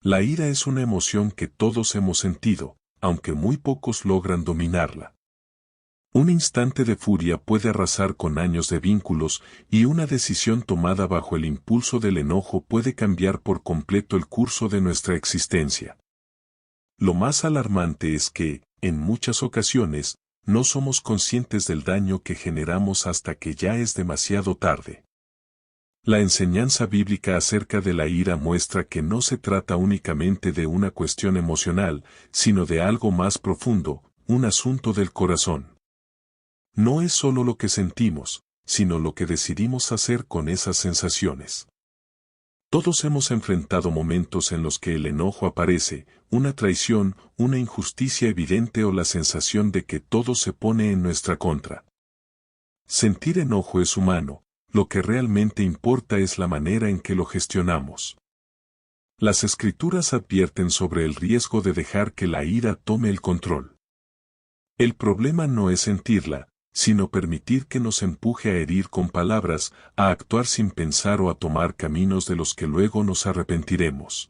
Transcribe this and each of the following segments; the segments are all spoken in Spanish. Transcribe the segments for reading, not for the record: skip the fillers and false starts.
La ira es una emoción que todos hemos sentido, aunque muy pocos logran dominarla. Un instante de furia puede arrasar con años de vínculos, y una decisión tomada bajo el impulso del enojo puede cambiar por completo el curso de nuestra existencia. Lo más alarmante es que, en muchas ocasiones, no somos conscientes del daño que generamos hasta que ya es demasiado tarde. La enseñanza bíblica acerca de la ira muestra que no se trata únicamente de una cuestión emocional, sino de algo más profundo, un asunto del corazón. No es solo lo que sentimos, sino lo que decidimos hacer con esas sensaciones. Todos hemos enfrentado momentos en los que el enojo aparece, una traición, una injusticia evidente o la sensación de que todo se pone en nuestra contra. Sentir enojo es humano, lo que realmente importa es la manera en que lo gestionamos. Las Escrituras advierten sobre el riesgo de dejar que la ira tome el control. El problema no es sentirla, sino permitir que nos empuje a herir con palabras, a actuar sin pensar o a tomar caminos de los que luego nos arrepentiremos.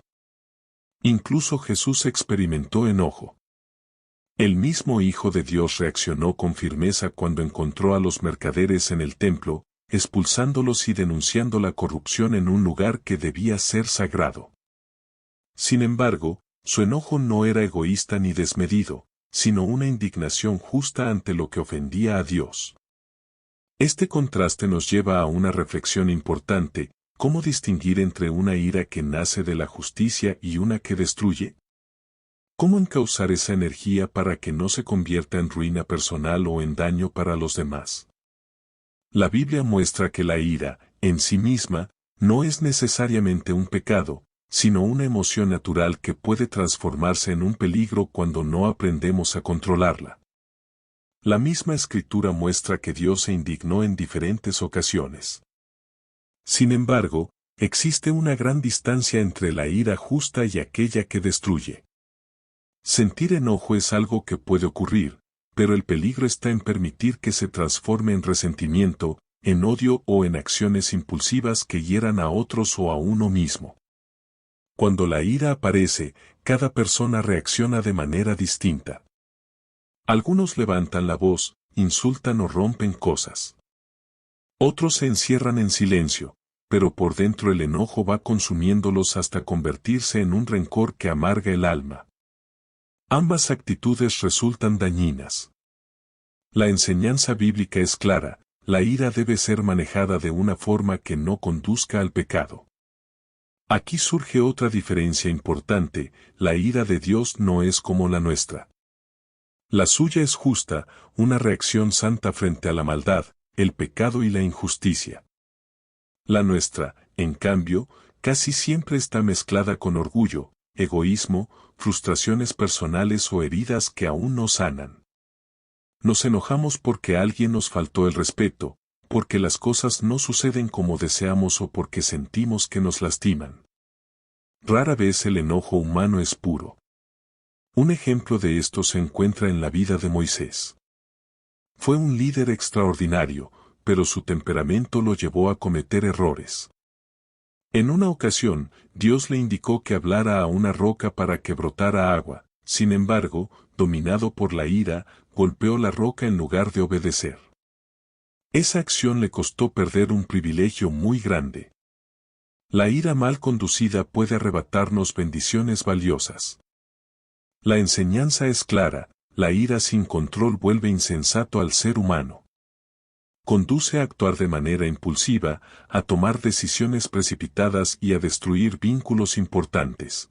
Incluso Jesús experimentó enojo. El mismo Hijo de Dios reaccionó con firmeza cuando encontró a los mercaderes en el templo, expulsándolos y denunciando la corrupción en un lugar que debía ser sagrado. Sin embargo, su enojo no era egoísta ni desmedido, sino una indignación justa ante lo que ofendía a Dios. Este contraste nos lleva a una reflexión importante: ¿cómo distinguir entre una ira que nace de la justicia y una que destruye? ¿Cómo encauzar esa energía para que no se convierta en ruina personal o en daño para los demás? La Biblia muestra que la ira, en sí misma, no es necesariamente un pecado, sino una emoción natural que puede transformarse en un peligro cuando no aprendemos a controlarla. La misma Escritura muestra que Dios se indignó en diferentes ocasiones. Sin embargo, existe una gran distancia entre la ira justa y aquella que destruye. Sentir enojo es algo que puede ocurrir, pero el peligro está en permitir que se transforme en resentimiento, en odio o en acciones impulsivas que hieran a otros o a uno mismo. Cuando la ira aparece, cada persona reacciona de manera distinta. Algunos levantan la voz, insultan o rompen cosas. Otros se encierran en silencio, pero por dentro el enojo va consumiéndolos hasta convertirse en un rencor que amarga el alma. Ambas actitudes resultan dañinas. La enseñanza bíblica es clara: la ira debe ser manejada de una forma que no conduzca al pecado. Aquí surge otra diferencia importante: la ira de Dios no es como la nuestra. La suya es justa, una reacción santa frente a la maldad, el pecado y la injusticia. La nuestra, en cambio, casi siempre está mezclada con orgullo, egoísmo, frustraciones personales o heridas que aún no sanan. Nos enojamos porque alguien nos faltó el respeto, porque las cosas no suceden como deseamos o porque sentimos que nos lastiman. Rara vez el enojo humano es puro. Un ejemplo de esto se encuentra en la vida de Moisés. Fue un líder extraordinario, pero su temperamento lo llevó a cometer errores. En una ocasión, Dios le indicó que hablara a una roca para que brotara agua. Sin embargo, dominado por la ira, golpeó la roca en lugar de obedecer. Esa acción le costó perder un privilegio muy grande. La ira mal conducida puede arrebatarnos bendiciones valiosas. La enseñanza es clara: la ira sin control vuelve insensato al ser humano. Conduce a actuar de manera impulsiva, a tomar decisiones precipitadas y a destruir vínculos importantes.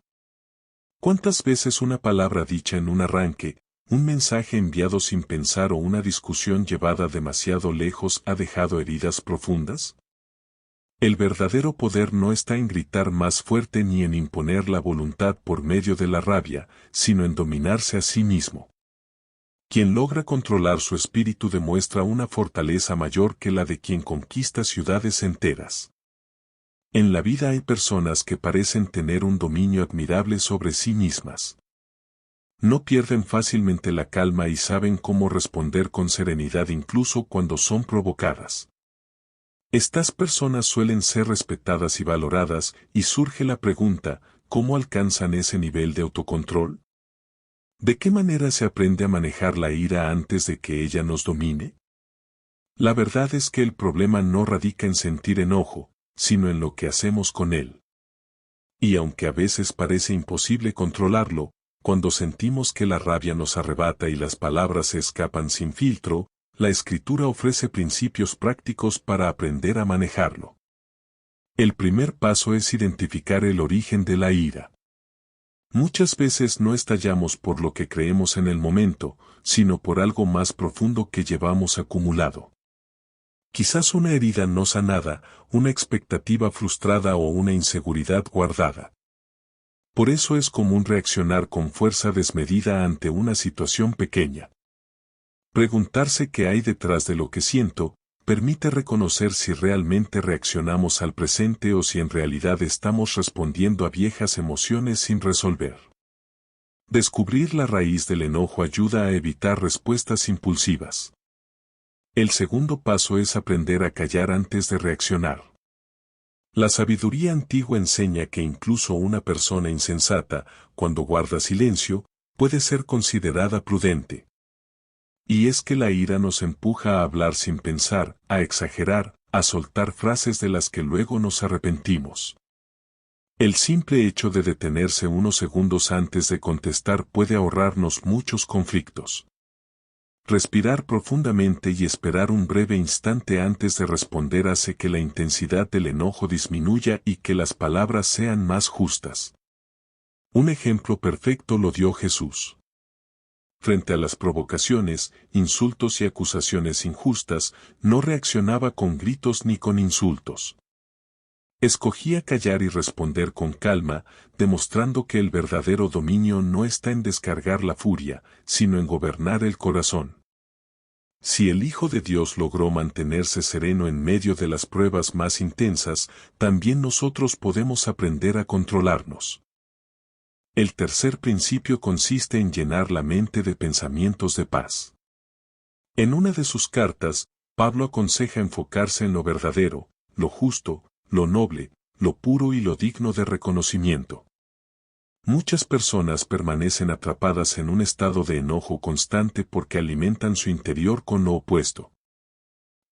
¿Cuántas veces una palabra dicha en un arranque, un mensaje enviado sin pensar o una discusión llevada demasiado lejos ha dejado heridas profundas? El verdadero poder no está en gritar más fuerte ni en imponer la voluntad por medio de la rabia, sino en dominarse a sí mismo. Quien logra controlar su espíritu demuestra una fortaleza mayor que la de quien conquista ciudades enteras. En la vida hay personas que parecen tener un dominio admirable sobre sí mismas. No pierden fácilmente la calma y saben cómo responder con serenidad incluso cuando son provocadas. Estas personas suelen ser respetadas y valoradas, y surge la pregunta: ¿cómo alcanzan ese nivel de autocontrol? ¿De qué manera se aprende a manejar la ira antes de que ella nos domine? La verdad es que el problema no radica en sentir enojo, sino en lo que hacemos con él. Y aunque a veces parece imposible controlarlo, cuando sentimos que la rabia nos arrebata y las palabras se escapan sin filtro, la Escritura ofrece principios prácticos para aprender a manejarlo. El primer paso es identificar el origen de la ira. Muchas veces no estallamos por lo que creemos en el momento, sino por algo más profundo que llevamos acumulado. Quizás una herida no sanada, una expectativa frustrada o una inseguridad guardada. Por eso es común reaccionar con fuerza desmedida ante una situación pequeña. Preguntarse qué hay detrás de lo que siento, permite reconocer si realmente reaccionamos al presente o si en realidad estamos respondiendo a viejas emociones sin resolver. Descubrir la raíz del enojo ayuda a evitar respuestas impulsivas. El segundo paso es aprender a callar antes de reaccionar. La sabiduría antigua enseña que incluso una persona insensata, cuando guarda silencio, puede ser considerada prudente. Y es que la ira nos empuja a hablar sin pensar, a exagerar, a soltar frases de las que luego nos arrepentimos. El simple hecho de detenerse unos segundos antes de contestar puede ahorrarnos muchos conflictos. Respirar profundamente y esperar un breve instante antes de responder hace que la intensidad del enojo disminuya y que las palabras sean más justas. Un ejemplo perfecto lo dio Jesús. Frente a las provocaciones, insultos y acusaciones injustas, no reaccionaba con gritos ni con insultos. Escogía callar y responder con calma, demostrando que el verdadero dominio no está en descargar la furia, sino en gobernar el corazón. Si el Hijo de Dios logró mantenerse sereno en medio de las pruebas más intensas, también nosotros podemos aprender a controlarnos. El tercer principio consiste en llenar la mente de pensamientos de paz. En una de sus cartas, Pablo aconseja enfocarse en lo verdadero, lo justo, lo noble, lo puro y lo digno de reconocimiento. Muchas personas permanecen atrapadas en un estado de enojo constante porque alimentan su interior con lo opuesto.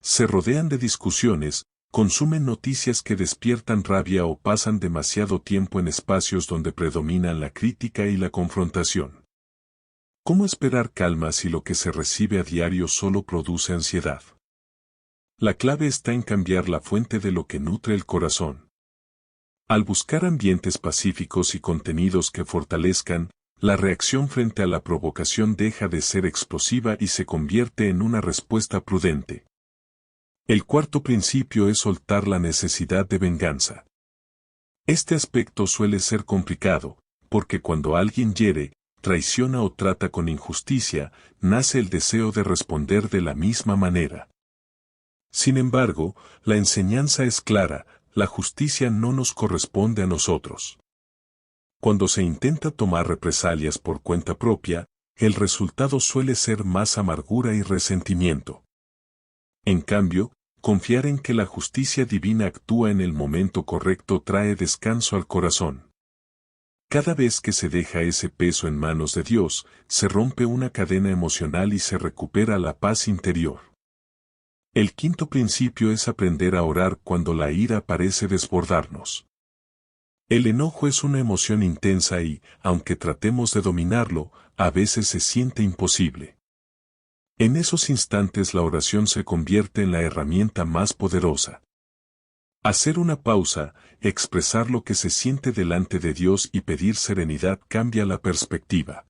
Se rodean de discusiones, consumen noticias que despiertan rabia o pasan demasiado tiempo en espacios donde predominan la crítica y la confrontación. ¿Cómo esperar calma si lo que se recibe a diario solo produce ansiedad? La clave está en cambiar la fuente de lo que nutre el corazón. Al buscar ambientes pacíficos y contenidos que fortalezcan, la reacción frente a la provocación deja de ser explosiva y se convierte en una respuesta prudente. El cuarto principio es soltar la necesidad de venganza. Este aspecto suele ser complicado, porque cuando alguien hiere, traiciona o trata con injusticia, nace el deseo de responder de la misma manera. Sin embargo, la enseñanza es clara, la justicia no nos corresponde a nosotros. Cuando se intenta tomar represalias por cuenta propia, el resultado suele ser más amargura y resentimiento. En cambio, confiar en que la justicia divina actúa en el momento correcto trae descanso al corazón. Cada vez que se deja ese peso en manos de Dios, se rompe una cadena emocional y se recupera la paz interior. El quinto principio es aprender a orar cuando la ira parece desbordarnos. El enojo es una emoción intensa y, aunque tratemos de dominarlo, a veces se siente imposible. En esos instantes la oración se convierte en la herramienta más poderosa. Hacer una pausa, expresar lo que se siente delante de Dios y pedir serenidad cambia la perspectiva.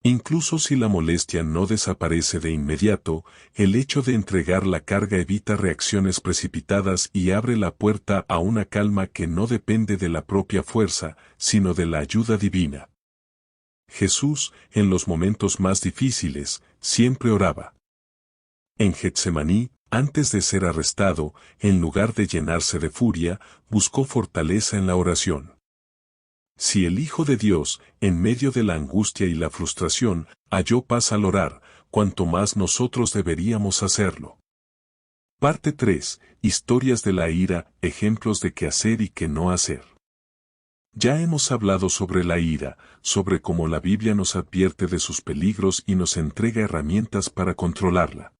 Incluso si la molestia no desaparece de inmediato, el hecho de entregar la carga evita reacciones precipitadas y abre la puerta a una calma que no depende de la propia fuerza, sino de la ayuda divina. Jesús, en los momentos más difíciles, siempre oraba. En Getsemaní, antes de ser arrestado, en lugar de llenarse de furia, buscó fortaleza en la oración. Si el Hijo de Dios, en medio de la angustia y la frustración, halló paz al orar, cuanto más nosotros deberíamos hacerlo. Parte 3. Historias de la ira, ejemplos de qué hacer y qué no hacer. Ya hemos hablado sobre la ira, sobre cómo la Biblia nos advierte de sus peligros y nos entrega herramientas para controlarla.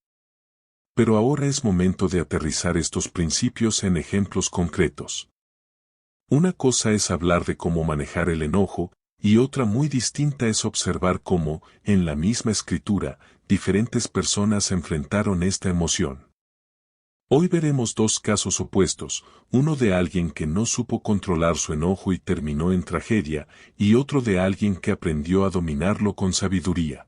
Pero ahora es momento de aterrizar estos principios en ejemplos concretos. Una cosa es hablar de cómo manejar el enojo, y otra muy distinta es observar cómo, en la misma escritura, diferentes personas enfrentaron esta emoción. Hoy veremos dos casos opuestos, uno de alguien que no supo controlar su enojo y terminó en tragedia, y otro de alguien que aprendió a dominarlo con sabiduría.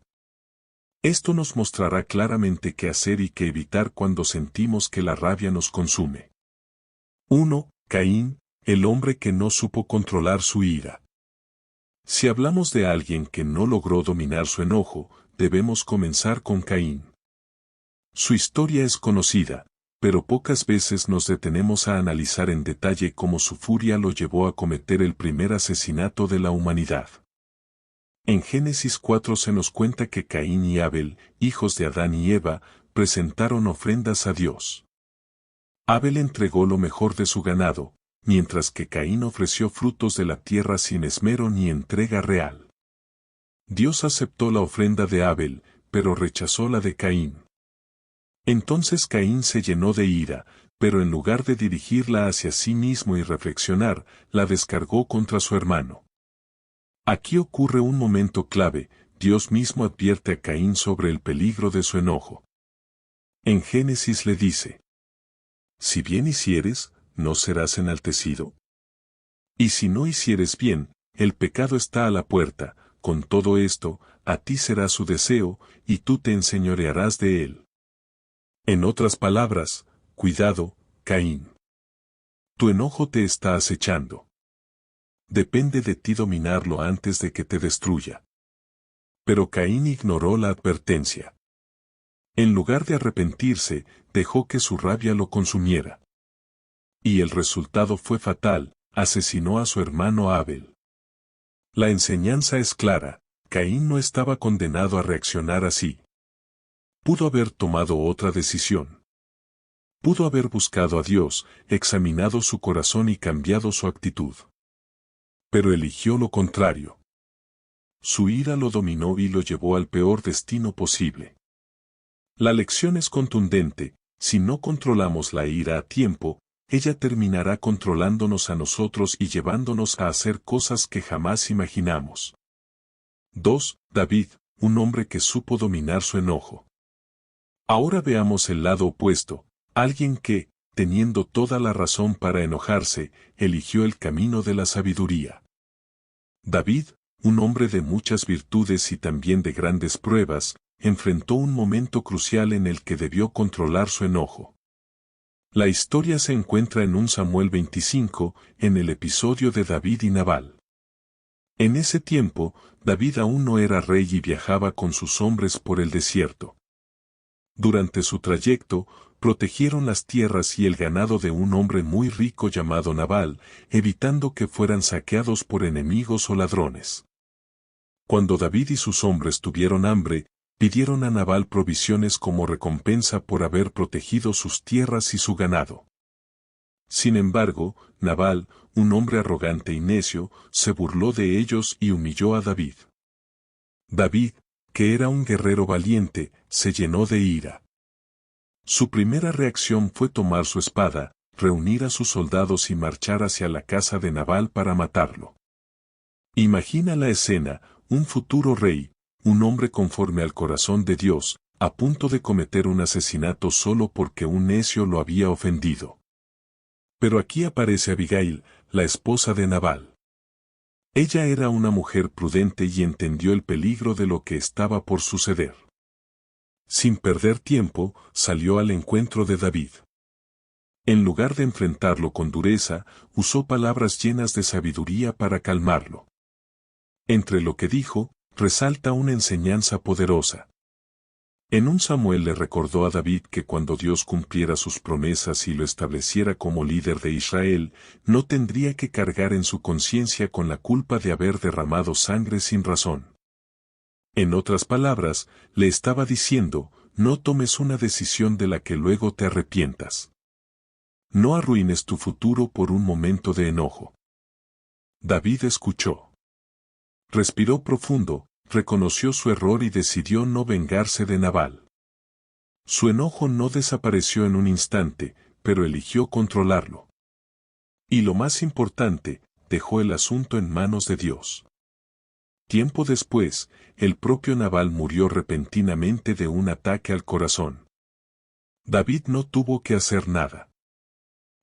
Esto nos mostrará claramente qué hacer y qué evitar cuando sentimos que la rabia nos consume. 1. Caín, el hombre que no supo controlar su ira. Si hablamos de alguien que no logró dominar su enojo, debemos comenzar con Caín. Su historia es conocida, pero pocas veces nos detenemos a analizar en detalle cómo su furia lo llevó a cometer el primer asesinato de la humanidad. En Génesis 4 se nos cuenta que Caín y Abel, hijos de Adán y Eva, presentaron ofrendas a Dios. Abel entregó lo mejor de su ganado, mientras que Caín ofreció frutos de la tierra sin esmero ni entrega real. Dios aceptó la ofrenda de Abel, pero rechazó la de Caín. Entonces Caín se llenó de ira, pero en lugar de dirigirla hacia sí mismo y reflexionar, la descargó contra su hermano. Aquí ocurre un momento clave, Dios mismo advierte a Caín sobre el peligro de su enojo. En Génesis le dice: si bien hicieres, ¿no serás enaltecido? Y si no hicieres bien, el pecado está a la puerta, con todo esto, a ti será su deseo, y tú te enseñorearás de él. En otras palabras, cuidado, Caín. Tu enojo te está acechando. Depende de ti dominarlo antes de que te destruya. Pero Caín ignoró la advertencia. En lugar de arrepentirse, dejó que su rabia lo consumiera. Y el resultado fue fatal, asesinó a su hermano Abel. La enseñanza es clara, Caín no estaba condenado a reaccionar así. Pudo haber tomado otra decisión. Pudo haber buscado a Dios, examinado su corazón y cambiado su actitud. Pero eligió lo contrario. Su ira lo dominó y lo llevó al peor destino posible. La lección es contundente: si no controlamos la ira a tiempo, ella terminará controlándonos a nosotros y llevándonos a hacer cosas que jamás imaginamos. 2. David, un hombre que supo dominar su enojo. Ahora veamos el lado opuesto, alguien que, teniendo toda la razón para enojarse, eligió el camino de la sabiduría. David, un hombre de muchas virtudes y también de grandes pruebas, enfrentó un momento crucial en el que debió controlar su enojo. La historia se encuentra en 1 Samuel 25, en el episodio de David y Nabal. En ese tiempo, David aún no era rey y viajaba con sus hombres por el desierto. Durante su trayecto, protegieron las tierras y el ganado de un hombre muy rico llamado Nabal, evitando que fueran saqueados por enemigos o ladrones. Cuando David y sus hombres tuvieron hambre, pidieron a Nabal provisiones como recompensa por haber protegido sus tierras y su ganado. Sin embargo, Nabal, un hombre arrogante y necio, se burló de ellos y humilló a David. David, que era un guerrero valiente, se llenó de ira. Su primera reacción fue tomar su espada, reunir a sus soldados y marchar hacia la casa de Nabal para matarlo. Imagina la escena: un futuro rey, un hombre conforme al corazón de Dios, a punto de cometer un asesinato solo porque un necio lo había ofendido. Pero aquí aparece Abigail, la esposa de Nabal. Ella era una mujer prudente y entendió el peligro de lo que estaba por suceder. Sin perder tiempo, salió al encuentro de David. En lugar de enfrentarlo con dureza, usó palabras llenas de sabiduría para calmarlo. Entre lo que dijo, resalta una enseñanza poderosa. En 1 Samuel le recordó a David que cuando Dios cumpliera sus promesas y lo estableciera como líder de Israel, no tendría que cargar en su conciencia con la culpa de haber derramado sangre sin razón. En otras palabras, le estaba diciendo: no tomes una decisión de la que luego te arrepientas. No arruines tu futuro por un momento de enojo. David escuchó. Respiró profundo, reconoció su error y decidió no vengarse de Nabal. Su enojo no desapareció en un instante, pero eligió controlarlo. Y lo más importante, dejó el asunto en manos de Dios. Tiempo después, el propio Nabal murió repentinamente de un ataque al corazón. David no tuvo que hacer nada.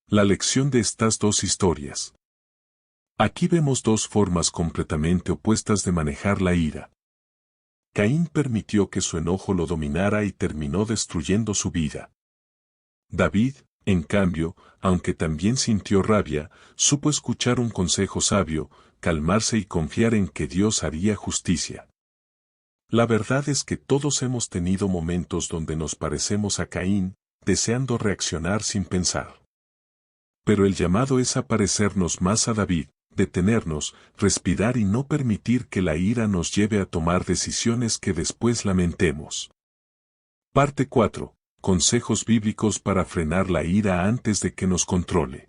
La lección de estas dos historias. Aquí vemos dos formas completamente opuestas de manejar la ira. Caín permitió que su enojo lo dominara y terminó destruyendo su vida. David, en cambio, aunque también sintió rabia, supo escuchar un consejo sabio, calmarse y confiar en que Dios haría justicia. La verdad es que todos hemos tenido momentos donde nos parecemos a Caín, deseando reaccionar sin pensar. Pero el llamado es a parecernos más a David, detenernos, respirar y no permitir que la ira nos lleve a tomar decisiones que después lamentemos. Parte 4. Consejos bíblicos para frenar la ira antes de que nos controle.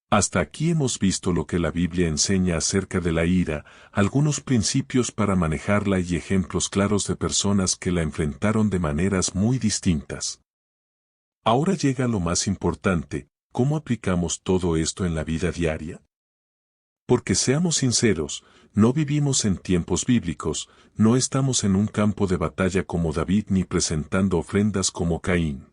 Hasta aquí hemos visto lo que la Biblia enseña acerca de la ira, algunos principios para manejarla y ejemplos claros de personas que la enfrentaron de maneras muy distintas. Ahora llega lo más importante, ¿cómo aplicamos todo esto en la vida diaria? Porque seamos sinceros, no vivimos en tiempos bíblicos, no estamos en un campo de batalla como David ni presentando ofrendas como Caín.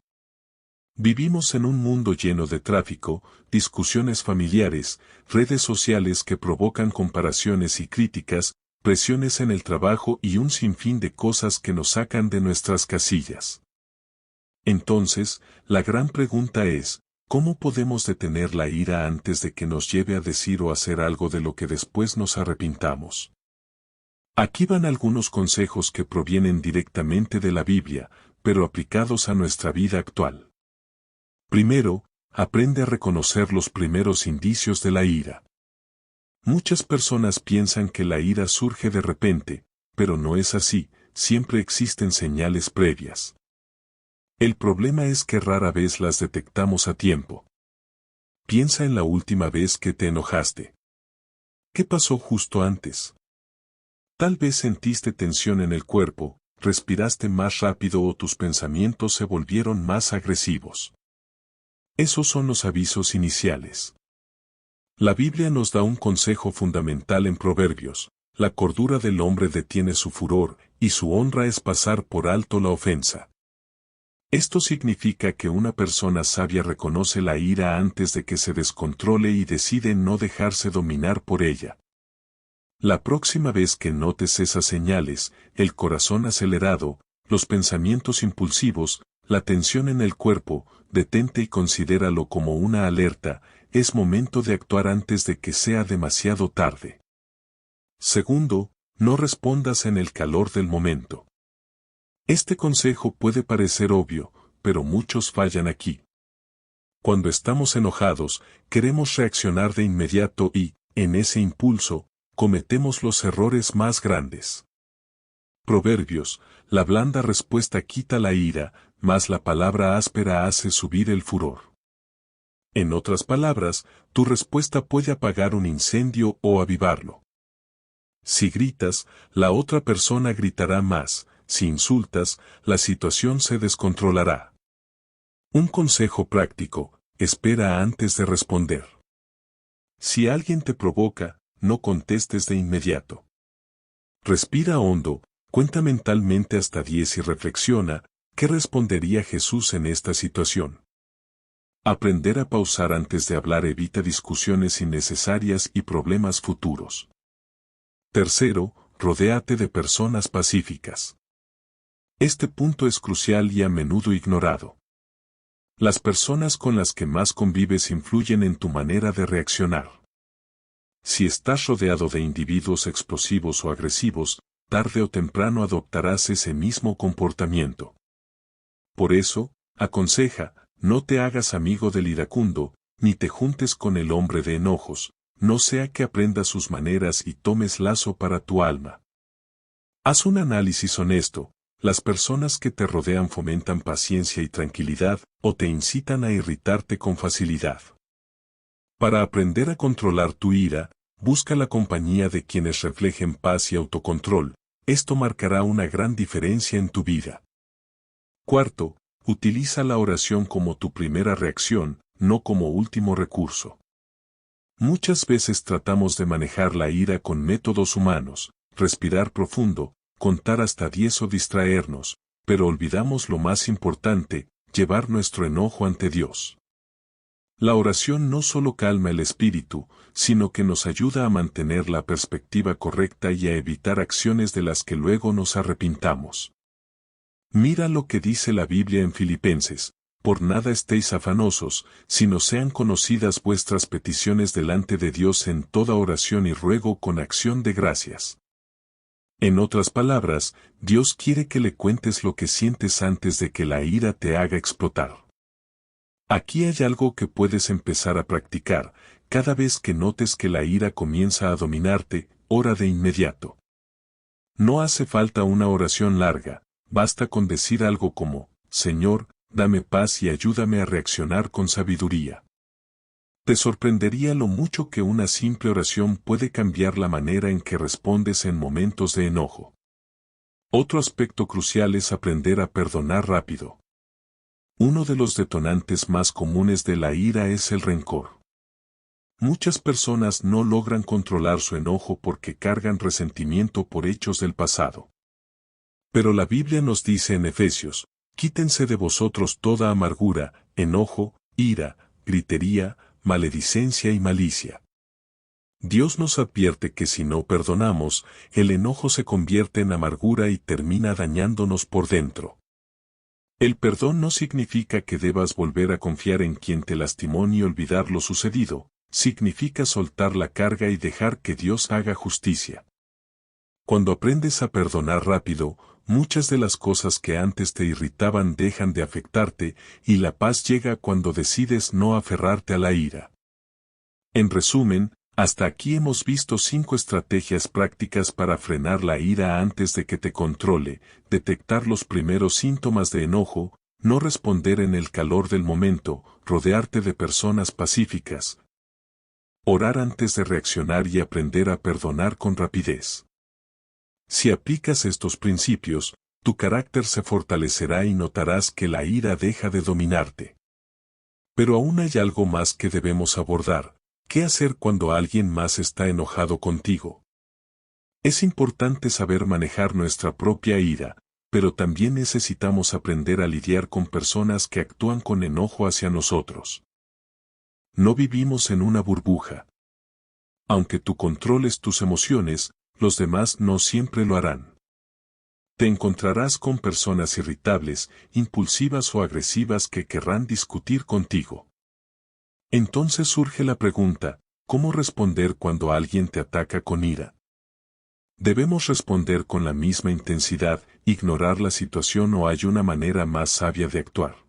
Vivimos en un mundo lleno de tráfico, discusiones familiares, redes sociales que provocan comparaciones y críticas, presiones en el trabajo y un sinfín de cosas que nos sacan de nuestras casillas. Entonces, la gran pregunta es, ¿cómo podemos detener la ira antes de que nos lleve a decir o hacer algo de lo que después nos arrepintamos? Aquí van algunos consejos que provienen directamente de la Biblia, pero aplicados a nuestra vida actual. Primero, aprende a reconocer los primeros indicios de la ira. Muchas personas piensan que la ira surge de repente, pero no es así, siempre existen señales previas. El problema es que rara vez las detectamos a tiempo. Piensa en la última vez que te enojaste. ¿Qué pasó justo antes? Tal vez sentiste tensión en el cuerpo, respiraste más rápido o tus pensamientos se volvieron más agresivos. Esos son los avisos iniciales. La Biblia nos da un consejo fundamental en Proverbios: la cordura del hombre detiene su furor, y su honra es pasar por alto la ofensa. Esto significa que una persona sabia reconoce la ira antes de que se descontrole y decide no dejarse dominar por ella. La próxima vez que notes esas señales, el corazón acelerado, los pensamientos impulsivos, la tensión en el cuerpo, detente y considéralo como una alerta, es momento de actuar antes de que sea demasiado tarde. Segundo, no respondas en el calor del momento. Este consejo puede parecer obvio, pero muchos fallan aquí. Cuando estamos enojados, queremos reaccionar de inmediato y, en ese impulso, cometemos los errores más grandes. Proverbios: la blanda respuesta quita la ira, mas la palabra áspera hace subir el furor. En otras palabras, tu respuesta puede apagar un incendio o avivarlo. Si gritas, la otra persona gritará más; si insultas, la situación se descontrolará. Un consejo práctico: espera antes de responder. Si alguien te provoca, no contestes de inmediato. Respira hondo, cuenta mentalmente hasta 10 y reflexiona: ¿qué respondería Jesús en esta situación? Aprender a pausar antes de hablar evita discusiones innecesarias y problemas futuros. Tercero, rodéate de personas pacíficas. Este punto es crucial y a menudo ignorado. Las personas con las que más convives influyen en tu manera de reaccionar. Si estás rodeado de individuos explosivos o agresivos, tarde o temprano adoptarás ese mismo comportamiento. Por eso, aconseja: no te hagas amigo del iracundo, ni te juntes con el hombre de enojos, no sea que aprendas sus maneras y tomes lazo para tu alma. Haz un análisis honesto: ¿las personas que te rodean fomentan paciencia y tranquilidad, o te incitan a irritarte con facilidad? Para aprender a controlar tu ira, busca la compañía de quienes reflejen paz y autocontrol. Esto marcará una gran diferencia en tu vida. Cuarto, utiliza la oración como tu primera reacción, no como último recurso. Muchas veces tratamos de manejar la ira con métodos humanos, respirar profundo, contar hasta 10 o distraernos, pero olvidamos lo más importante, llevar nuestro enojo ante Dios. La oración no solo calma el espíritu, sino que nos ayuda a mantener la perspectiva correcta y a evitar acciones de las que luego nos arrepintamos. Mira lo que dice la Biblia en Filipenses: por nada estéis afanosos, sino sean conocidas vuestras peticiones delante de Dios en toda oración y ruego con acción de gracias. En otras palabras, Dios quiere que le cuentes lo que sientes antes de que la ira te haga explotar. Aquí hay algo que puedes empezar a practicar: cada vez que notes que la ira comienza a dominarte, ora de inmediato. No hace falta una oración larga, basta con decir algo como: Señor, dame paz y ayúdame a reaccionar con sabiduría. Te sorprendería lo mucho que una simple oración puede cambiar la manera en que respondes en momentos de enojo. Otro aspecto crucial es aprender a perdonar rápido. Uno de los detonantes más comunes de la ira es el rencor. Muchas personas no logran controlar su enojo porque cargan resentimiento por hechos del pasado. Pero la Biblia nos dice en Efesios: quítense de vosotros toda amargura, enojo, ira, gritería, maledicencia y malicia. Dios nos advierte que si no perdonamos, el enojo se convierte en amargura y termina dañándonos por dentro. El perdón no significa que debas volver a confiar en quien te lastimó ni olvidar lo sucedido, significa soltar la carga y dejar que Dios haga justicia. Cuando aprendes a perdonar rápido, muchas de las cosas que antes te irritaban dejan de afectarte, y la paz llega cuando decides no aferrarte a la ira. En resumen, hasta aquí hemos visto 5 estrategias prácticas para frenar la ira antes de que te controle: detectar los primeros síntomas de enojo, no responder en el calor del momento, rodearte de personas pacíficas, orar antes de reaccionar y aprender a perdonar con rapidez. Si aplicas estos principios, tu carácter se fortalecerá y notarás que la ira deja de dominarte. Pero aún hay algo más que debemos abordar: ¿qué hacer cuando alguien más está enojado contigo? Es importante saber manejar nuestra propia ira, pero también necesitamos aprender a lidiar con personas que actúan con enojo hacia nosotros. No vivimos en una burbuja. Aunque tú controles tus emociones, los demás no siempre lo harán. Te encontrarás con personas irritables, impulsivas o agresivas que querrán discutir contigo. Entonces surge la pregunta: ¿cómo responder cuando alguien te ataca con ira? ¿Debemos responder con la misma intensidad, ignorar la situación o hay una manera más sabia de actuar?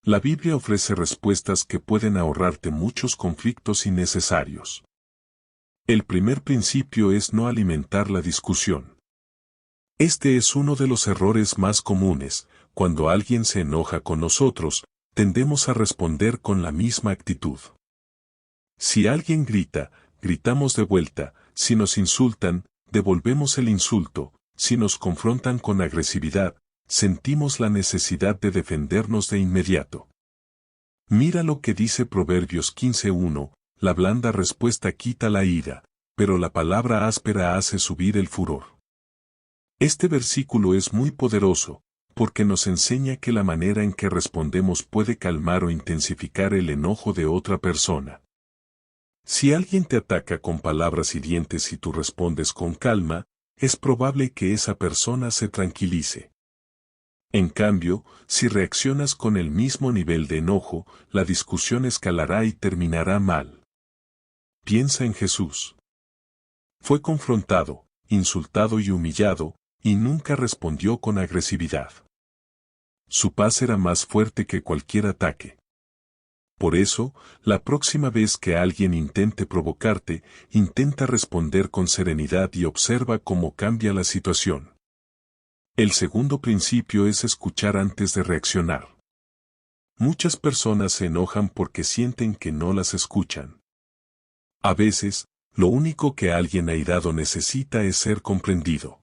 La Biblia ofrece respuestas que pueden ahorrarte muchos conflictos innecesarios. El primer principio es no alimentar la discusión. Este es uno de los errores más comunes: cuando alguien se enoja con nosotros, tendemos a responder con la misma actitud. Si alguien grita, gritamos de vuelta; si nos insultan, devolvemos el insulto; si nos confrontan con agresividad, sentimos la necesidad de defendernos de inmediato. Mira lo que dice Proverbios 15:1: la blanda respuesta quita la ira, pero la palabra áspera hace subir el furor. Este versículo es muy poderoso, porque nos enseña que la manera en que respondemos puede calmar o intensificar el enojo de otra persona. Si alguien te ataca con palabras hirientes y tú respondes con calma, es probable que esa persona se tranquilice. En cambio, si reaccionas con el mismo nivel de enojo, la discusión escalará y terminará mal. Piensa en Jesús. Fue confrontado, insultado y humillado, y nunca respondió con agresividad. Su paz era más fuerte que cualquier ataque. Por eso, la próxima vez que alguien intente provocarte, intenta responder con serenidad y observa cómo cambia la situación. El segundo principio es escuchar antes de reaccionar. Muchas personas se enojan porque sienten que no las escuchan. A veces, Lo único que alguien airado necesita es ser comprendido.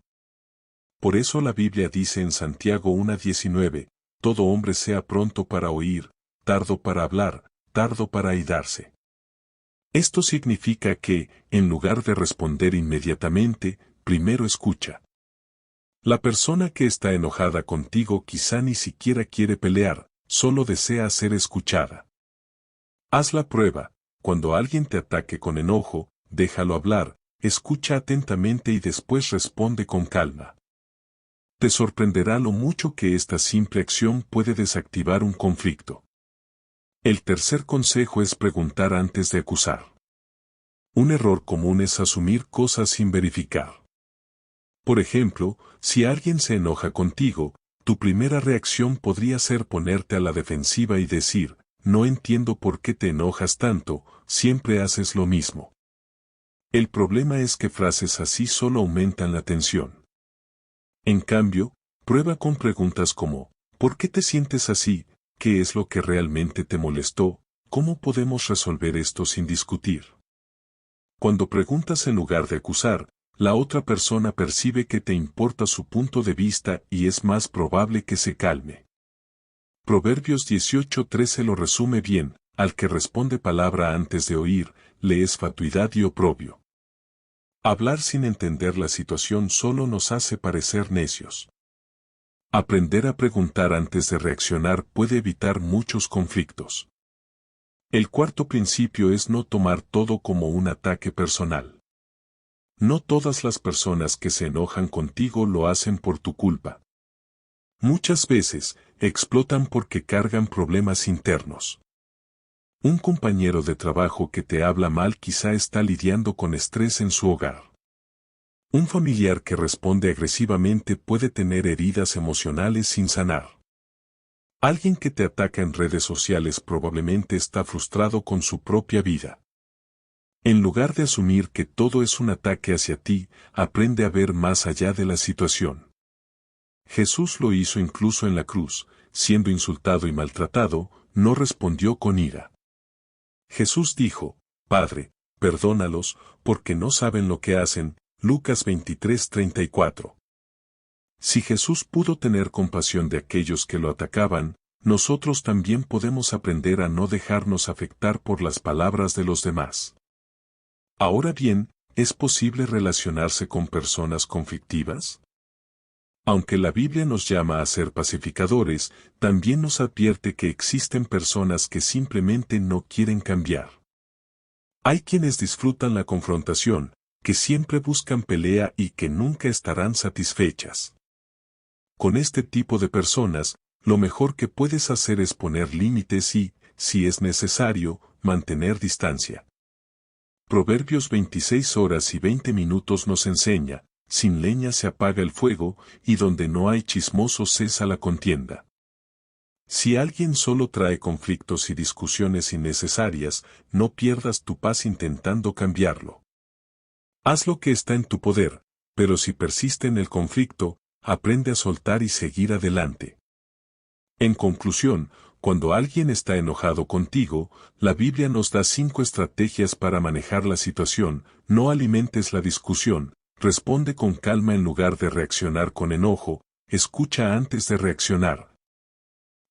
Por eso la Biblia dice en Santiago 1:19, todo hombre sea pronto para oír, tardo para hablar, tardo para airarse. Esto significa que, en lugar de responder inmediatamente, primero escucha. La persona que está enojada contigo quizá ni siquiera quiere pelear, solo desea ser escuchada. Haz la prueba, cuando alguien te ataque con enojo, déjalo hablar, escucha atentamente y después responde con calma. Te sorprenderá lo mucho que esta simple acción puede desactivar un conflicto. El tercer consejo es preguntar antes de acusar. Un error común es asumir cosas sin verificar. Por ejemplo, si alguien se enoja contigo, tu primera reacción podría ser ponerte a la defensiva y decir, no entiendo por qué te enojas tanto, siempre haces lo mismo. El problema es que frases así solo aumentan la tensión. En cambio, prueba con preguntas como, ¿por qué te sientes así? ¿Qué es lo que realmente te molestó? ¿Cómo podemos resolver esto sin discutir? Cuando preguntas en lugar de acusar, la otra persona percibe que te importa su punto de vista y es más probable que se calme. Proverbios 18:13 lo resume bien, al que responde palabra antes de oír, le es fatuidad y oprobio. Hablar sin entender la situación solo nos hace parecer necios. Aprender a preguntar antes de reaccionar puede evitar muchos conflictos. El cuarto principio es no tomar todo como un ataque personal. No todas las personas que se enojan contigo lo hacen por tu culpa. Muchas veces, explotan porque cargan problemas internos. Un compañero de trabajo que te habla mal quizá está lidiando con estrés en su hogar. Un familiar que responde agresivamente puede tener heridas emocionales sin sanar. Alguien que te ataca en redes sociales probablemente está frustrado con su propia vida. En lugar de asumir que todo es un ataque hacia ti, aprende a ver más allá de la situación. Jesús lo hizo incluso en la cruz, siendo insultado y maltratado, no respondió con ira. Jesús dijo, Padre, perdónalos, porque no saben lo que hacen, Lucas 23:34. Si Jesús pudo tener compasión de aquellos que lo atacaban, nosotros también podemos aprender a no dejarnos afectar por las palabras de los demás. Ahora bien, ¿es posible relacionarse con personas conflictivas? Aunque la Biblia nos llama a ser pacificadores, también nos advierte que existen personas que simplemente no quieren cambiar. Hay quienes disfrutan la confrontación, que siempre buscan pelea y que nunca estarán satisfechas. Con este tipo de personas, lo mejor que puedes hacer es poner límites y, si es necesario, mantener distancia. Proverbios 26:20 nos enseña, sin leña se apaga el fuego, y donde no hay chismosos cesa la contienda. Si alguien solo trae conflictos y discusiones innecesarias, no pierdas tu paz intentando cambiarlo. Haz lo que está en tu poder, pero si persiste en el conflicto, aprende a soltar y seguir adelante. En conclusión, cuando alguien está enojado contigo, la Biblia nos da 5 estrategias para manejar la situación. No alimentes la discusión, responde con calma en lugar de reaccionar con enojo, escucha antes de reaccionar.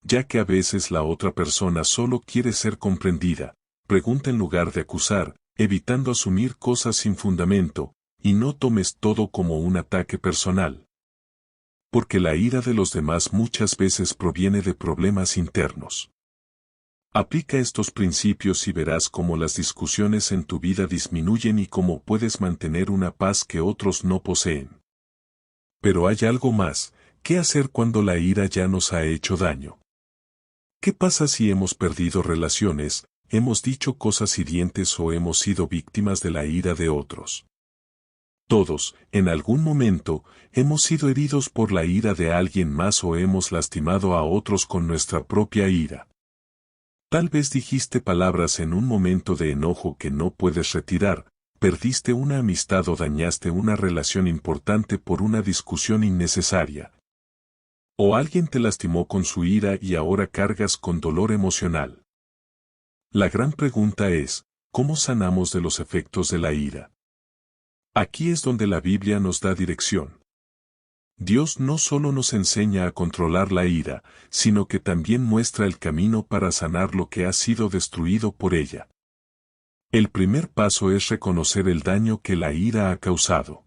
Ya que a veces la otra persona solo quiere ser comprendida, pregunta en lugar de acusar, evitando asumir cosas sin fundamento, y no tomes todo como un ataque personal. Porque la ira de los demás muchas veces proviene de problemas internos. Aplica estos principios y verás cómo las discusiones en tu vida disminuyen y cómo puedes mantener una paz que otros no poseen. Pero hay algo más, ¿qué hacer cuando la ira ya nos ha hecho daño? ¿Qué pasa si hemos perdido relaciones, hemos dicho cosas hirientes o hemos sido víctimas de la ira de otros? Todos, en algún momento, hemos sido heridos por la ira de alguien más o hemos lastimado a otros con nuestra propia ira. Tal vez dijiste palabras en un momento de enojo que no puedes retirar, perdiste una amistad o dañaste una relación importante por una discusión innecesaria. O alguien te lastimó con su ira y ahora cargas con dolor emocional. La gran pregunta es, ¿Cómo sanamos de los efectos de la ira? Aquí es donde la Biblia nos da dirección. Dios no solo nos enseña a controlar la ira, sino que también muestra el camino para sanar lo que ha sido destruido por ella. El primer paso es reconocer el daño que la ira ha causado.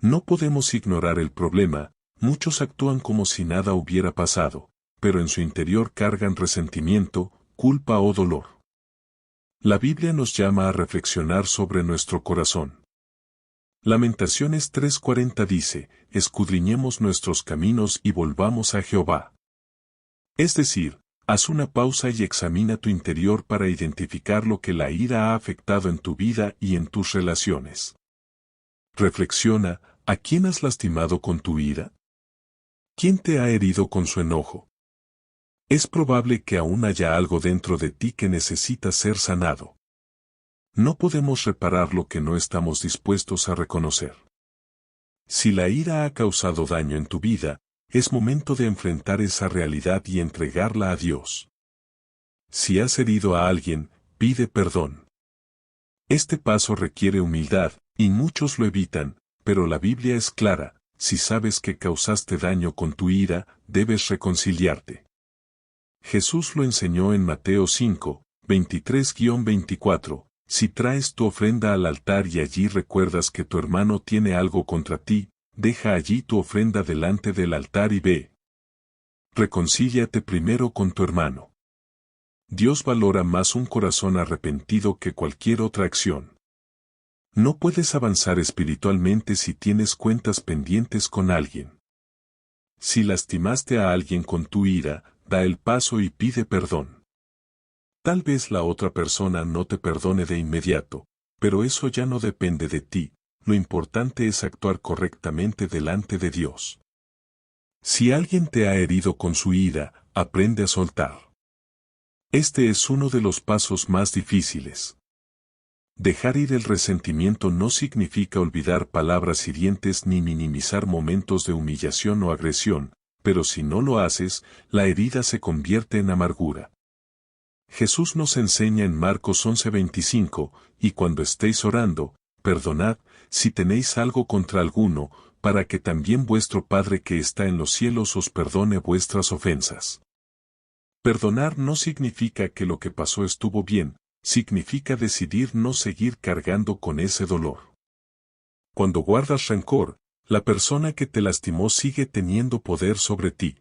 No podemos ignorar el problema, muchos actúan como si nada hubiera pasado, pero en su interior cargan resentimiento, culpa o dolor. La Biblia nos llama a reflexionar sobre nuestro corazón. Lamentaciones 3:40 dice, escudriñemos nuestros caminos y volvamos a Jehová. Es decir, haz una pausa y examina tu interior para identificar lo que la ira ha afectado en tu vida y en tus relaciones. Reflexiona, ¿a quién has lastimado con tu ira? ¿Quién te ha herido con su enojo? Es probable que aún haya algo dentro de ti que necesita ser sanado. No podemos reparar lo que no estamos dispuestos a reconocer. Si la ira ha causado daño en tu vida, es momento de enfrentar esa realidad y entregarla a Dios. Si has herido a alguien, pide perdón. Este paso requiere humildad, y muchos lo evitan, pero la Biblia es clara, si sabes que causaste daño con tu ira, debes reconciliarte. Jesús lo enseñó en Mateo 5, 23-24. Si traes tu ofrenda al altar y allí recuerdas que tu hermano tiene algo contra ti, deja allí tu ofrenda delante del altar y ve. Reconcíliate primero con tu hermano. Dios valora más un corazón arrepentido que cualquier otra acción. No puedes avanzar espiritualmente si tienes cuentas pendientes con alguien. Si lastimaste a alguien con tu ira, da el paso y pide perdón. Tal vez la otra persona no te perdone de inmediato, pero eso ya no depende de ti, lo importante es actuar correctamente delante de Dios. Si alguien te ha herido con su ira, aprende a soltar. Este es uno de los pasos más difíciles. Dejar ir el resentimiento no significa olvidar palabras hirientes ni minimizar momentos de humillación o agresión, pero si no lo haces, la herida se convierte en amargura. Jesús nos enseña en Marcos 11:25, y cuando estéis orando, perdonad, si tenéis algo contra alguno, para que también vuestro Padre que está en los cielos os perdone vuestras ofensas. Perdonar no significa que lo que pasó estuvo bien, significa decidir no seguir cargando con ese dolor. Cuando guardas rencor, la persona que te lastimó sigue teniendo poder sobre ti.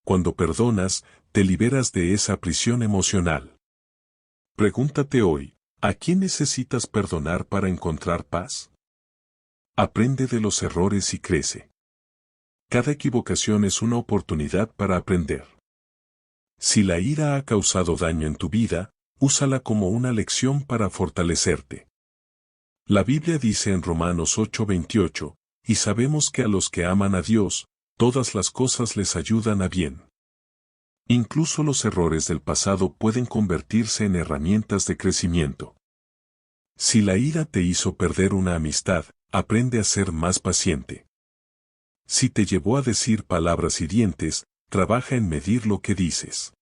Cuando perdonas, te liberas de esa prisión emocional. Pregúntate hoy, ¿a quién necesitas perdonar para encontrar paz? Aprende de los errores y crece. Cada equivocación es una oportunidad para aprender. Si la ira ha causado daño en tu vida, úsala como una lección para fortalecerte. La Biblia dice en Romanos 8:28, y sabemos que a los que aman a Dios, todas las cosas les ayudan a bien. Incluso los errores del pasado pueden convertirse en herramientas de crecimiento. Si la ira te hizo perder una amistad, aprende a ser más paciente. Si te llevó a decir palabras hirientes, trabaja en medir lo que dices.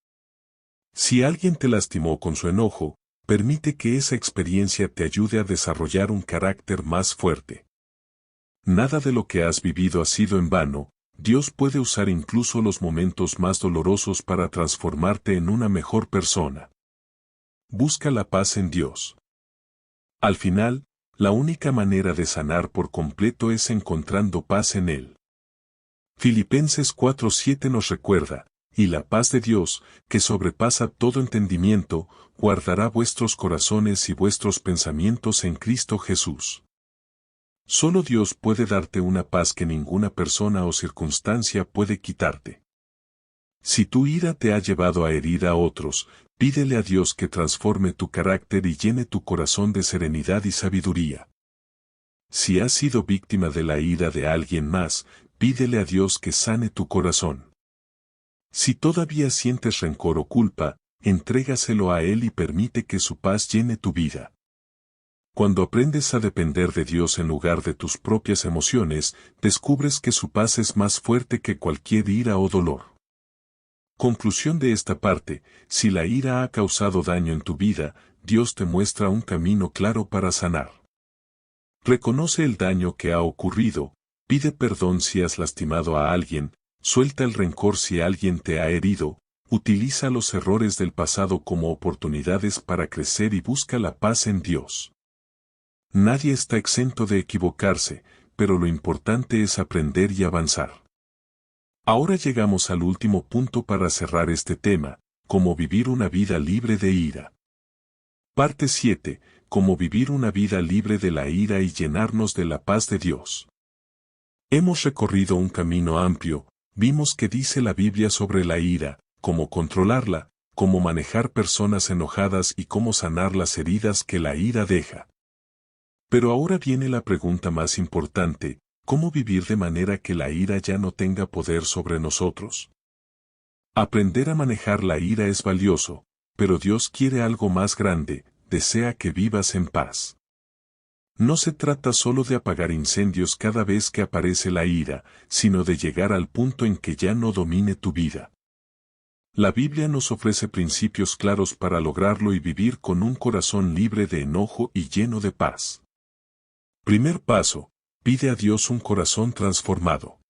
Si alguien te lastimó con su enojo, permite que esa experiencia te ayude a desarrollar un carácter más fuerte. Nada de lo que has vivido ha sido en vano. Dios puede usar incluso los momentos más dolorosos para transformarte en una mejor persona. Busca la paz en Dios. Al final, la única manera de sanar por completo es encontrando paz en Él. Filipenses 4:7 nos recuerda, y la paz de Dios, que sobrepasa todo entendimiento, guardará vuestros corazones y vuestros pensamientos en Cristo Jesús. Solo Dios puede darte una paz que ninguna persona o circunstancia puede quitarte. Si tu ira te ha llevado a herir a otros, pídele a Dios que transforme tu carácter y llene tu corazón de serenidad y sabiduría. Si has sido víctima de la ira de alguien más, pídele a Dios que sane tu corazón. Si todavía sientes rencor o culpa, entrégaselo a Él y permite que su paz llene tu vida. Cuando aprendes a depender de Dios en lugar de tus propias emociones, descubres que su paz es más fuerte que cualquier ira o dolor. Conclusión de esta parte, si la ira ha causado daño en tu vida, Dios te muestra un camino claro para sanar. Reconoce el daño que ha ocurrido, pide perdón si has lastimado a alguien, suelta el rencor si alguien te ha herido, utiliza los errores del pasado como oportunidades para crecer y busca la paz en Dios. Nadie está exento de equivocarse, pero lo importante es aprender y avanzar. Ahora llegamos al último punto para cerrar este tema, cómo vivir una vida libre de ira. Parte 7. Cómo vivir una vida libre de la ira y llenarnos de la paz de Dios. Hemos recorrido un camino amplio, vimos qué dice la Biblia sobre la ira, cómo controlarla, cómo manejar personas enojadas y cómo sanar las heridas que la ira deja. Pero ahora viene la pregunta más importante, ¿cómo vivir de manera que la ira ya no tenga poder sobre nosotros? Aprender a manejar la ira es valioso, pero Dios quiere algo más grande, desea que vivas en paz. No se trata solo de apagar incendios cada vez que aparece la ira, sino de llegar al punto en que ya no domine tu vida. La Biblia nos ofrece principios claros para lograrlo y vivir con un corazón libre de enojo y lleno de paz. Primer paso, pide a Dios un corazón transformado.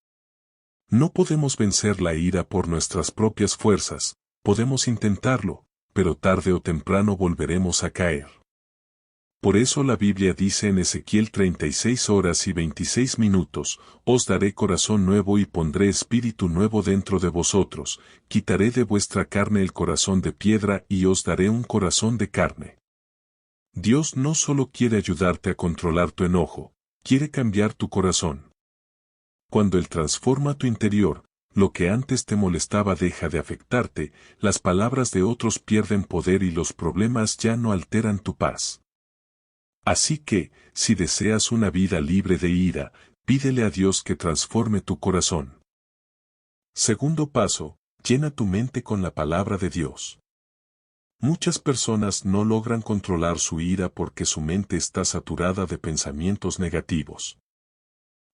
No podemos vencer la ira por nuestras propias fuerzas, podemos intentarlo, pero tarde o temprano volveremos a caer. Por eso la Biblia dice en Ezequiel 36 horas y 26 minutos, os daré corazón nuevo y pondré espíritu nuevo dentro de vosotros, quitaré de vuestra carne el corazón de piedra y os daré un corazón de carne. Dios no solo quiere ayudarte a controlar tu enojo, quiere cambiar tu corazón. Cuando Él transforma tu interior, lo que antes te molestaba deja de afectarte, las palabras de otros pierden poder y los problemas ya no alteran tu paz. Así que, si deseas una vida libre de ira, pídele a Dios que transforme tu corazón. Segundo paso, llena tu mente con la palabra de Dios. Muchas personas no logran controlar su ira porque su mente está saturada de pensamientos negativos.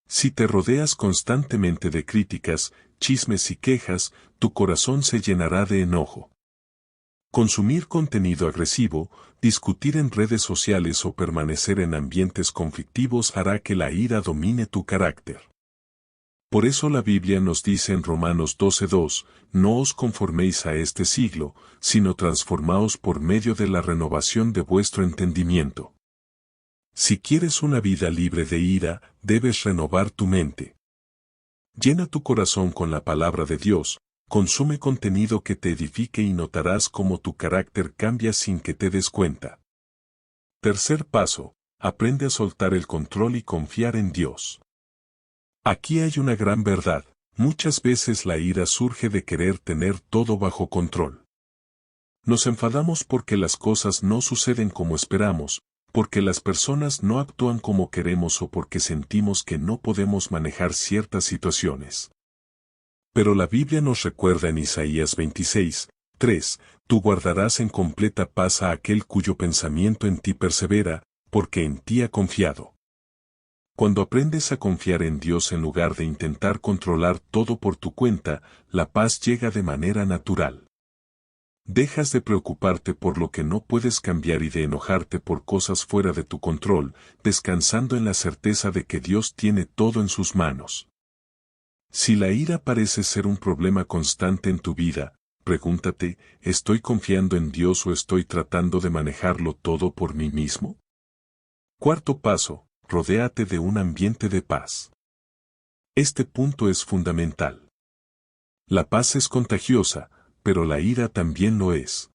Si te rodeas constantemente de críticas, chismes y quejas, tu corazón se llenará de enojo. Consumir contenido agresivo, discutir en redes sociales o permanecer en ambientes conflictivos hará que la ira domine tu carácter. Por eso la Biblia nos dice en Romanos 12:2, no os conforméis a este siglo, sino transformaos por medio de la renovación de vuestro entendimiento. Si quieres una vida libre de ira, debes renovar tu mente. Llena tu corazón con la palabra de Dios, consume contenido que te edifique y notarás cómo tu carácter cambia sin que te des cuenta. Tercer paso, aprende a soltar el control y confiar en Dios. Aquí hay una gran verdad, muchas veces la ira surge de querer tener todo bajo control. Nos enfadamos porque las cosas no suceden como esperamos, porque las personas no actúan como queremos o porque sentimos que no podemos manejar ciertas situaciones. Pero la Biblia nos recuerda en Isaías 26:3, tú guardarás en completa paz a aquel cuyo pensamiento en ti persevera, porque en ti ha confiado. Cuando aprendes a confiar en Dios en lugar de intentar controlar todo por tu cuenta, la paz llega de manera natural. Dejas de preocuparte por lo que no puedes cambiar y de enojarte por cosas fuera de tu control, descansando en la certeza de que Dios tiene todo en sus manos. Si la ira parece ser un problema constante en tu vida, pregúntate, ¿estoy confiando en Dios o estoy tratando de manejarlo todo por mí mismo? Cuarto paso, rodéate de un ambiente de paz. Este punto es fundamental. La paz es contagiosa, pero la ira también lo es.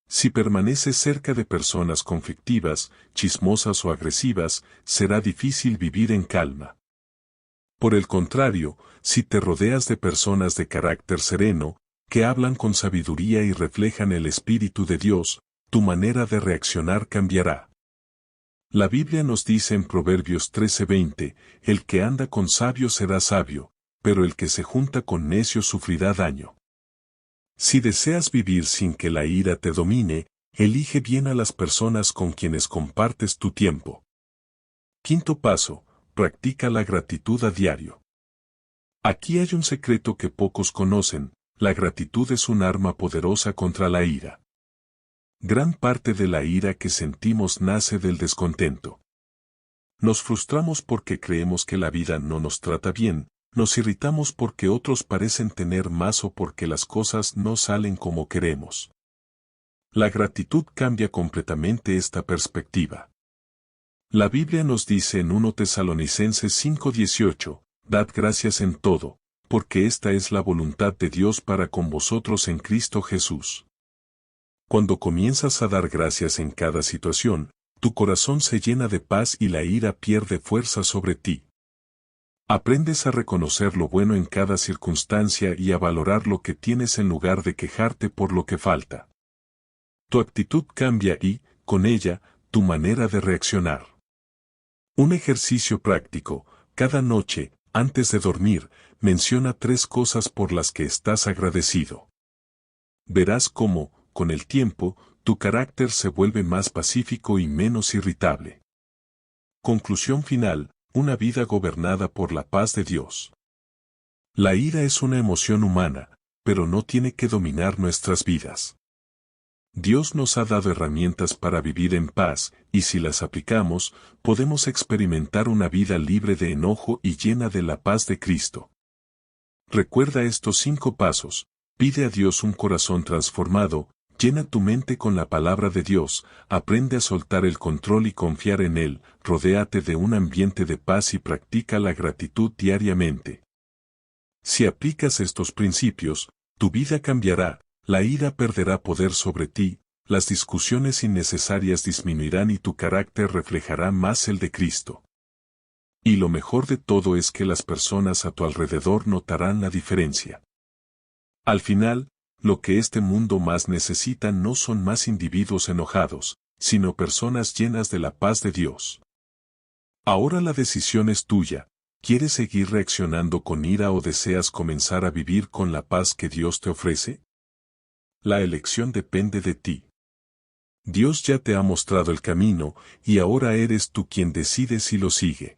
Si permaneces cerca de personas conflictivas, chismosas o agresivas, será difícil vivir en calma. Por el contrario, si te rodeas de personas de carácter sereno, que hablan con sabiduría y reflejan el Espíritu de Dios, tu manera de reaccionar cambiará. La Biblia nos dice en Proverbios 13:20, el que anda con sabios será sabio, pero el que se junta con necios sufrirá daño. Si deseas vivir sin que la ira te domine, elige bien a las personas con quienes compartes tu tiempo. Quinto paso, practica la gratitud a diario. Aquí hay un secreto que pocos conocen, la gratitud es un arma poderosa contra la ira. Gran parte de la ira que sentimos nace del descontento. Nos frustramos porque creemos que la vida no nos trata bien, nos irritamos porque otros parecen tener más o porque las cosas no salen como queremos. La gratitud cambia completamente esta perspectiva. La Biblia nos dice en 1 Tesalonicenses 5:18, «Dad gracias en todo, porque esta es la voluntad de Dios para con vosotros en Cristo Jesús». Cuando comienzas a dar gracias en cada situación, tu corazón se llena de paz y la ira pierde fuerza sobre ti. Aprendes a reconocer lo bueno en cada circunstancia y a valorar lo que tienes en lugar de quejarte por lo que falta. Tu actitud cambia y, con ella, tu manera de reaccionar. Un ejercicio práctico: cada noche, antes de dormir, menciona 3 cosas por las que estás agradecido. Verás cómo, con el tiempo, tu carácter se vuelve más pacífico y menos irritable. Conclusión final: una vida gobernada por la paz de Dios. La ira es una emoción humana, pero no tiene que dominar nuestras vidas. Dios nos ha dado herramientas para vivir en paz, y si las aplicamos, podemos experimentar una vida libre de enojo y llena de la paz de Cristo. Recuerda estos 5 pasos: pide a Dios un corazón transformado, llena tu mente con la palabra de Dios, aprende a soltar el control y confiar en Él, rodéate de un ambiente de paz y practica la gratitud diariamente. Si aplicas estos principios, tu vida cambiará, la ira perderá poder sobre ti, las discusiones innecesarias disminuirán y tu carácter reflejará más el de Cristo. Y lo mejor de todo es que las personas a tu alrededor notarán la diferencia. Al final, lo que este mundo más necesita no son más individuos enojados, sino personas llenas de la paz de Dios. Ahora la decisión es tuya: ¿quieres seguir reaccionando con ira o deseas comenzar a vivir con la paz que Dios te ofrece? La elección depende de ti. Dios ya te ha mostrado el camino, y ahora eres tú quien decide si lo sigue.